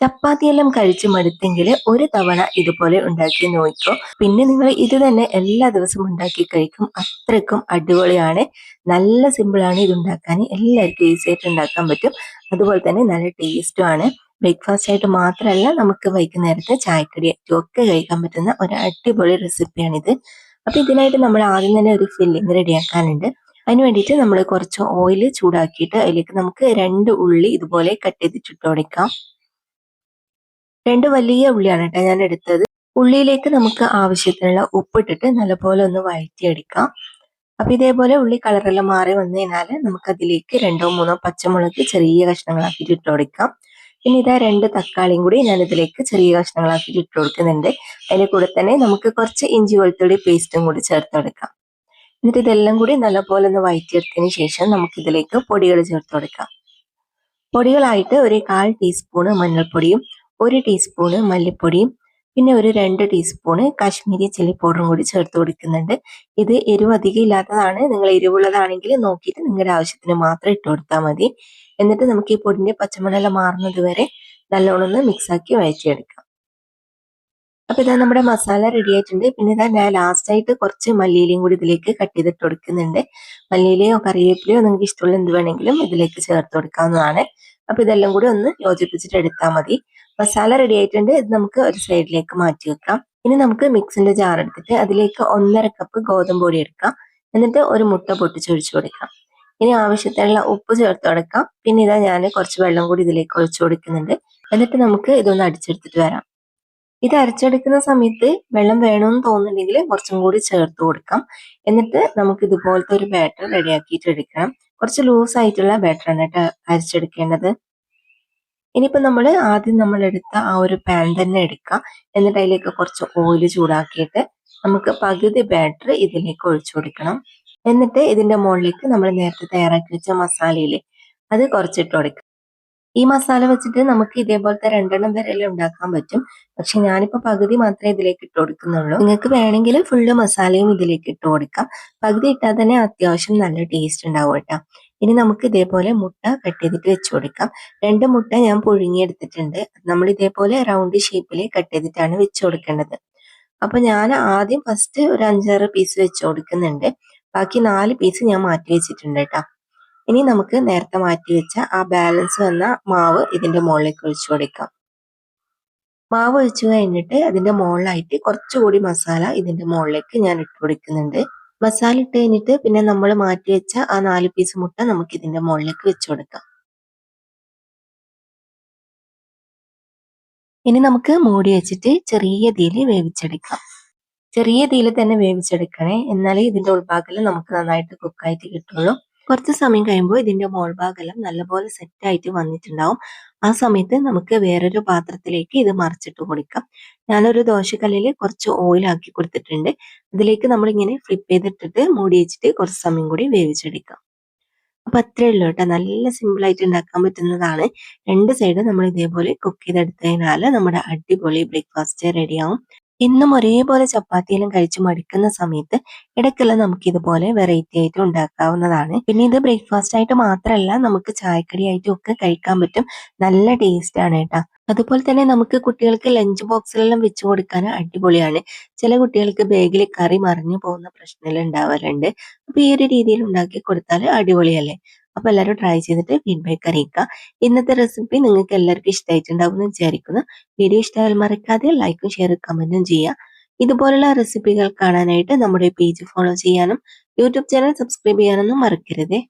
ചപ്പാത്തിയെല്ലാം കഴിച്ച് മടുത്തെങ്കിൽ ഒരു തവണ ഇതുപോലെ ഉണ്ടാക്കി നോക്കിക്കോ. പിന്നെ നിങ്ങൾ ഇത് തന്നെ എല്ലാ ദിവസവും ഉണ്ടാക്കി കഴിക്കും. അത്രയ്ക്കും അടിപൊളിയാണ്. നല്ല സിമ്പിളാണ് ഇത് ഉണ്ടാക്കാൻ. എല്ലാവർക്കും ഈസി ആയിട്ട് ഉണ്ടാക്കാൻ പറ്റും. അതുപോലെ തന്നെ നല്ല ടേസ്റ്റും ആണ്. ബ്രേക്ക്ഫാസ്റ്റ് ആയിട്ട് മാത്രമല്ല, നമുക്ക് വൈകുന്നേരത്തെ ചായക്കടിയായിട്ടും ഒക്കെ കഴിക്കാൻ പറ്റുന്ന ഒരു അടിപൊളി റെസിപ്പിയാണിത്. അപ്പൊ ഇതിനായിട്ട് നമ്മൾ ആദ്യം തന്നെ ഒരു ഫില്ലിങ് റെഡിയാക്കാനുണ്ട്. അതിന് വേണ്ടിയിട്ട് നമ്മൾ കുറച്ച് ഓയിൽ ചൂടാക്കിയിട്ട് അതിലേക്ക് നമുക്ക് 2 ഉള്ളി ഇതുപോലെ കട്ട് ചെയ്തിട്ട് കൊടുക്കാം. 2 വലിയ ഉള്ളിയാണ് കേട്ടോ ഞാൻ എടുത്തത്. ഉള്ളിയിലേക്ക് നമുക്ക് ആവശ്യത്തിനുള്ള ഉപ്പിട്ടിട്ട് നല്ലപോലെ ഒന്ന് വഴറ്റിയെടുക്കാം. അപ്പൊ ഇതേപോലെ ഉള്ളി കളറെല്ലാം മാറി വന്നു കഴിഞ്ഞാൽ നമുക്ക് അതിലേക്ക് 2-3 പച്ചമുളക് ചെറിയ കഷ്ണങ്ങളാക്കിയിട്ട് ഇട്ട് കൊടുക്കാം. പിന്നെ ഇതാ 2 തക്കാളിയും കൂടി ഞാൻ ഇതിലേക്ക് ചെറിയ കഷ്ണങ്ങളാക്കിയിട്ട് ഇട്ട് കൊടുക്കുന്നുണ്ട്. അതിന്റെ കൂടെ തന്നെ നമുക്ക് കുറച്ച് ഇഞ്ചി വെളുത്തുള്ളി പേസ്റ്റും കൂടി ചേർത്ത് കൊടുക്കാം. എന്നിട്ട് ഇതെല്ലാം കൂടി നല്ലപോലെ ഒന്ന് വഴറ്റിയെടുത്തതിന് ശേഷം നമുക്ക് ഇതിലേക്ക് പൊടികൾ ചേർത്ത് കൊടുക്കാം. പൊടികളായിട്ട് ഒരു 1/4 ടീസ്പൂണ് മഞ്ഞൾപ്പൊടിയും 1 ടീസ്പൂണ് മല്ലിപ്പൊടിയും പിന്നെ ഒരു 2 ടീസ്പൂണ് കാശ്മീരി ചില്ലി പൗഡറും കൂടി ചേർത്ത് കൊടുക്കുന്നുണ്ട്. ഇത് എരിവ് അധികം ഇല്ലാത്തതാണ്. നിങ്ങൾ എരിവുള്ളതാണെങ്കിൽ നോക്കിയിട്ട് നിങ്ങളുടെ ആവശ്യത്തിന് മാത്രം ഇട്ട് കൊടുത്താൽ മതി. എന്നിട്ട് നമുക്ക് ഈ പൊടിന്റെ പച്ചമണെല്ലാം മാറുന്നത് വരെ നല്ലോണം ഒന്ന് മിക്സാക്കി വഴറ്റിയെടുക്കാം. അപ്പൊ ഇതാ നമ്മുടെ മസാല റെഡി ആയിട്ടുണ്ട്. പിന്നെ ഇതാ ഞാൻ ലാസ്റ്റ് ആയിട്ട് കുറച്ച് മല്ലിയിലയും കൂടി ഇതിലേക്ക് കട്ട് ചെയ്തിട്ട് കൊടുക്കുന്നുണ്ട്. മല്ലിയിലയോ കറിവേപ്പിലയോ നിങ്ങൾക്ക് ഇഷ്ടമുള്ള എന്ത് വേണമെങ്കിലും ഇതിലേക്ക് ചേർത്ത് കൊടുക്കാവുന്നതാണ്. അപ്പൊ ഇതെല്ലാം കൂടി ഒന്ന് യോജിപ്പിച്ചിട്ട് എടുത്താൽ മതി. മസാല റെഡി ആയിട്ടുണ്ട്. ഇത് നമുക്ക് ഒരു സൈഡിലേക്ക് മാറ്റി വെക്കാം. ഇനി നമുക്ക് മിക്സിന്റെ ജാർ എടുത്തിട്ട് അതിലേക്ക് 1.5 കപ്പ് ഗോതമ്പ് പൊടി എടുക്കാം. എന്നിട്ട് ഒരു മുട്ട പൊട്ടിച്ചൊഴിച്ചു കൊടുക്കാം. ഇനി ആവശ്യത്തിനുള്ള ഉപ്പ് ചേർത്ത് കൊടുക്കാം. പിന്നെ ഇതാ ഞാൻ കുറച്ച് വെള്ളം കൂടി ഇതിലേക്ക് ഒഴിച്ചു കൊടുക്കുന്നുണ്ട്. എന്നിട്ട് നമുക്ക് ഇതൊന്ന് അടിച്ചെടുത്തിട്ട് വരാം. ഇത് അരച്ചെടുക്കുന്ന സമയത്ത് വെള്ളം വേണമെന്ന് തോന്നുന്നുണ്ടെങ്കിൽ കുറച്ചും കൂടി ചേർത്ത് കൊടുക്കാം. എന്നിട്ട് നമുക്ക് ഇതുപോലത്തെ ഒരു ബാറ്റർ റെഡിയാക്കിയിട്ട് എടുക്കണം. കുറച്ച് ലൂസ് ആയിട്ടുള്ള ബാറ്ററാണ് കേട്ടോ അരച്ചെടുക്കേണ്ടത്. ഇനിയിപ്പോൾ നമ്മൾ എടുത്ത ആ ഒരു പാൻ തന്നെ എടുക്കാം. എന്നിട്ട് അതിലേക്ക് കുറച്ച് ഓയിൽ ചൂടാക്കിയിട്ട് നമുക്ക് പകുതി ബാറ്റർ ഇതിലേക്ക് ഒഴിച്ചു കൊടുക്കണം. എന്നിട്ട് ഇതിന്റെ മുകളിലേക്ക് നമ്മൾ നേരത്തെ തയ്യാറാക്കി വെച്ച മസാലയില്ലേ, അത് കുറച്ചിട്ട് കൊടുക്കാം. ഈ മസാല വെച്ചിട്ട് നമുക്ക് ഇതേപോലത്തെ 2 വരെ ഉണ്ടാക്കാൻ പറ്റും. പക്ഷെ ഞാനിപ്പോ പകുതി മാത്രമേ ഇതിലേക്ക് ഇട്ട് കൊടുക്കുന്നുള്ളൂ. നിങ്ങൾക്ക് വേണമെങ്കിൽ ഫുള്ള് മസാലയും ഇതിലേക്ക് ഇട്ട് കൊടുക്കാം. പകുതി ഇട്ടാൽ തന്നെ അത്യാവശ്യം നല്ല ടേസ്റ്റ് ഉണ്ടാവും കേട്ടോ. ഇനി നമുക്ക് ഇതേപോലെ മുട്ട കട്ട് ചെയ്തിട്ട് വെച്ച് കൊടുക്കാം. 2 മുട്ട ഞാൻ പുഴുങ്ങിയെടുത്തിട്ടുണ്ട്. നമ്മൾ ഇതേപോലെ റൗണ്ട് ഷേപ്പിൽ കട്ട് ചെയ്തിട്ടാണ് വെച്ച് കൊടുക്കേണ്ടത്. അപ്പൊ ഞാൻ ആദ്യം ഫസ്റ്റ് ഒരു 5-6 പീസ് വെച്ച് കൊടുക്കുന്നുണ്ട്. ബാക്കി 4 പീസ് ഞാൻ മാറ്റി വെച്ചിട്ടുണ്ട് കേട്ടോ. ഇനി നമുക്ക് നേരത്തെ മാറ്റി വെച്ച ആ ബാലൻസ് വന്ന മാവ് ഇതിന്റെ മുകളിലേക്ക് ഒഴിച്ചു കൊടുക്കാം. മാവ് ഒഴിച്ചു കഴിഞ്ഞിട്ട് അതിന്റെ മുകളിലായിട്ട് കുറച്ചുകൂടി മസാല ഇതിന്റെ മുകളിലേക്ക് ഞാൻ ഇട്ട് കൊടുക്കുന്നുണ്ട്. മസാല ഇട്ട് കഴിഞ്ഞിട്ട് പിന്നെ നമ്മൾ മാറ്റി വെച്ച ആ 4 പീസ് മുട്ട നമുക്ക് ഇതിന്റെ മുകളിലേക്ക് വെച്ചു കൊടുക്കാം. ഇനി നമുക്ക് മൂടി വെച്ചിട്ട് ചെറിയ തീയിൽ വേവിച്ചെടുക്കാം. ചെറിയ തീയിൽ തന്നെ വേവിച്ചെടുക്കണേ, എന്നാലേ ഇതിന്റെ ഉൾഭാഗം നമുക്ക് നന്നായിട്ട് കുക്കായിട്ട് കിട്ടുള്ളൂ. കുറച്ച് സമയം കഴിയുമ്പോൾ ഇതിന്റെ മോൾഭാഗമെല്ലാം നല്ലപോലെ സെറ്റായിട്ട് വന്നിട്ടുണ്ടാവും. ആ സമയത്ത് നമുക്ക് വേറൊരു പാത്രത്തിലേക്ക് ഇത് മറിച്ചിട്ട് കൊടുക്കാം. ഞാനൊരു ദോശക്കല്ലിൽ കുറച്ച് ഓയിൽ ആക്കി കൊടുത്തിട്ടുണ്ട്. അതിലേക്ക് നമ്മളിങ്ങനെ ഫ്ലിപ്പ് ചെയ്തിട്ടിട്ട് മൂടി വെച്ചിട്ട് കുറച്ച് സമയം കൂടി വേവിച്ചെടുക്കാം. അപ്പൊ അത്രേ ഉള്ളൂ കേട്ടോ. നല്ല സിമ്പിൾ ആയിട്ട് ഉണ്ടാക്കാൻ പറ്റുന്നതാണ്. 2 സൈഡ് നമ്മൾ ഇതേപോലെ കുക്ക് ചെയ്തെടുത്തു കഴിഞ്ഞാൽ നമ്മുടെ അടിപൊളി ബ്രേക്ക്ഫാസ്റ്റ് റെഡിയാവും. എന്നും ഒരേപോലെ ചപ്പാത്തിയെല്ലാം കഴിച്ച് മടുക്കുന്ന സമയത്ത് ഇടയ്ക്കെല്ലാം നമുക്ക് ഇതുപോലെ വെറൈറ്റി ആയിട്ട് ഉണ്ടാക്കാവുന്നതാണ്. പിന്നെ ഇത് ബ്രേക്ക്ഫാസ്റ്റ് ആയിട്ട് മാത്രമല്ല, നമുക്ക് ചായക്കടി ആയിട്ടും ഒക്കെ കഴിക്കാൻ പറ്റും. നല്ല ടേസ്റ്റ് ആണ് കേട്ടോ. അതുപോലെ തന്നെ നമുക്ക് കുട്ടികൾക്ക് ലഞ്ച് ബോക്സിലെല്ലാം വെച്ച് കൊടുക്കാൻ അടിപൊളിയാണ്. ചില കുട്ടികൾക്ക് ബാഗിൽ കറി മറിഞ്ഞു പോകുന്ന പ്രശ്നമെല്ലാം ഉണ്ടാവാറുണ്ട്. അപ്പൊ ഈ ഒരു രീതിയിൽ ഉണ്ടാക്കി കൊടുത്താൽ അടിപൊളിയല്ലേ. അപ്പൊ എല്ലാവരും ട്രൈ ചെയ്തിട്ട് ഫീഡ്ബാക്ക് അറിയിക്കുക. ഇന്നത്തെ റെസിപ്പി നിങ്ങൾക്ക് എല്ലാവർക്കും ഇഷ്ടമായിട്ടുണ്ടാവും എന്ന് വിചാരിക്കുന്നു. വീഡിയോ ഇഷ്ടമായാൽ മറക്കാതെ ലൈക്കും ഷെയറും കമന്റും ചെയ്യുക. ഇതുപോലുള്ള റെസിപ്പികൾ കാണാനായിട്ട് നമ്മുടെ പേജ് ഫോളോ ചെയ്യാനും യൂട്യൂബ് ചാനൽ സബ്സ്ക്രൈബ് ചെയ്യാനൊന്നും മറക്കരുതേ.